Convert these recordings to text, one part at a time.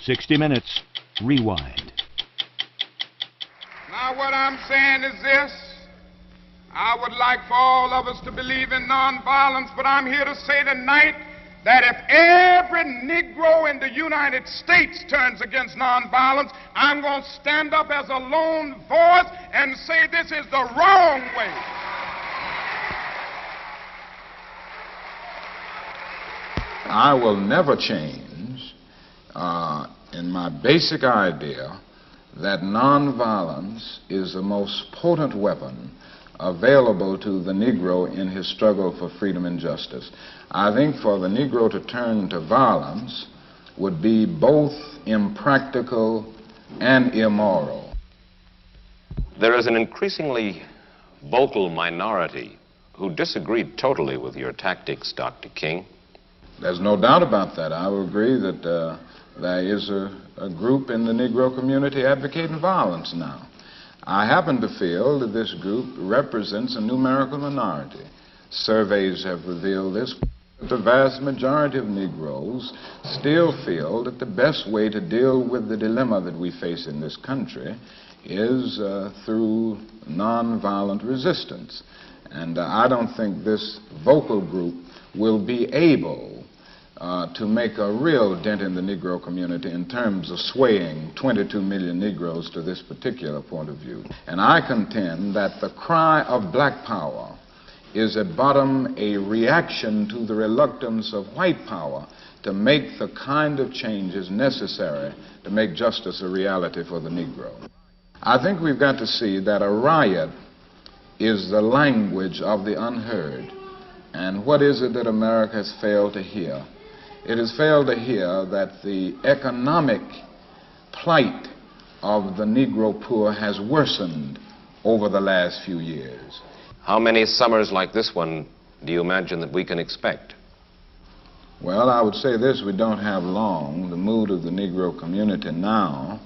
60 Minutes, Rewind. Now what I'm saying is this. I would like for all of us to believe in nonviolence, but I'm here to say tonight that if every Negro in the United States turns against nonviolence, I'm going to stand up as a lone voice and say this is the wrong way. I will never change in my basic idea that nonviolence is the most potent weapon available to the Negro in his struggle for freedom and justice. I think for the Negro to turn to violence would be both impractical and immoral. There is an increasingly vocal minority who disagreed totally with your tactics, Dr. King. There's no doubt about that. I will agree that there is a group in the Negro community advocating violence now. I happen to feel that this group represents a numerical minority. Surveys have revealed this. The vast majority of Negroes still feel that the best way to deal with the dilemma that we face in this country is through nonviolent resistance. And I don't think this vocal group will be able to make a real dent in the Negro community in terms of swaying 22 million Negroes to this particular point of view. And I contend that the cry of black power is at bottom a reaction to the reluctance of white power to make the kind of changes necessary to make justice a reality for the Negro. I think we've got to see that a riot is the language of the unheard. And what is it that America has failed to hear? It has failed to hear that the economic plight of the Negro poor has worsened over the last few years. How many summers like this one do you imagine that we can expect? Well, I would say this: we don't have long. The mood of the Negro community now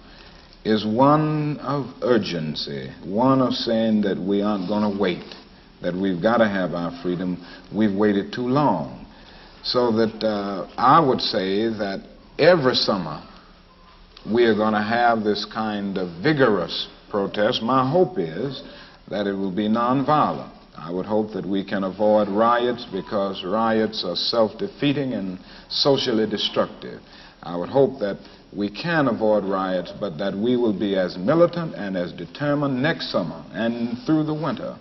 is one of urgency, one of saying that we aren't going to wait, that we've got to have our freedom. We've waited too long. So that I would say that every summer we are going to have this kind of vigorous protest. My hope is that it will be nonviolent. I would hope that we can avoid riots because riots are self-defeating and socially destructive. I would hope that we can avoid riots, but that we will be as militant and as determined next summer and through the winter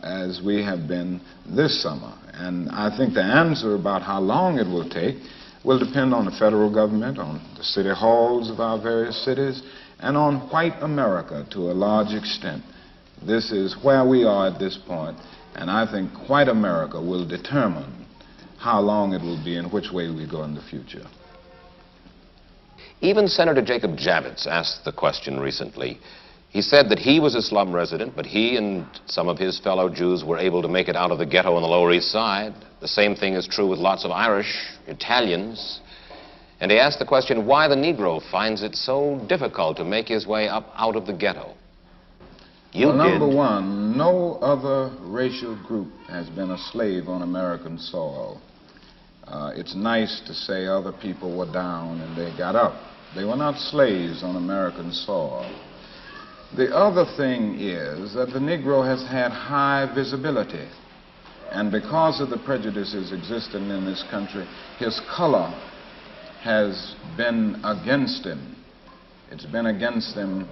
as we have been this summer. And I think the answer about how long it will take will depend on the federal government, on the city halls of our various cities, and on white America to a large extent. This is where we are at this point, and I think white America will determine how long it will be and which way we go in the future. Even Senator Jacob Javits asked the question recently. He said that he was a slum resident, but he and some of his fellow Jews were able to make it out of the ghetto on the Lower East Side. The same thing is true with lots of Irish, Italians. And he asked the question why the Negro finds it so difficult to make his way up out of the ghetto. Well, number one, no other racial group has been a slave on American soil. It's nice to say other people were down and they got up. They were not slaves on American soil. The other thing is that the Negro has had high visibility. And because of the prejudices existing in this country, his color has been against him. It's been against him,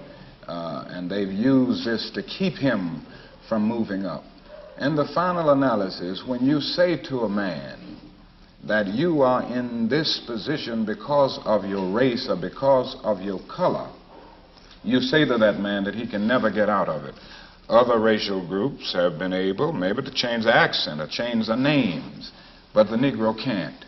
and they've used this to keep him from moving up. In the final analysis, when you say to a man that you are in this position because of your race or because of your color, you say to that man that he can never get out of it. Other racial groups have been able maybe to change the accent or change the names, but the Negro can't.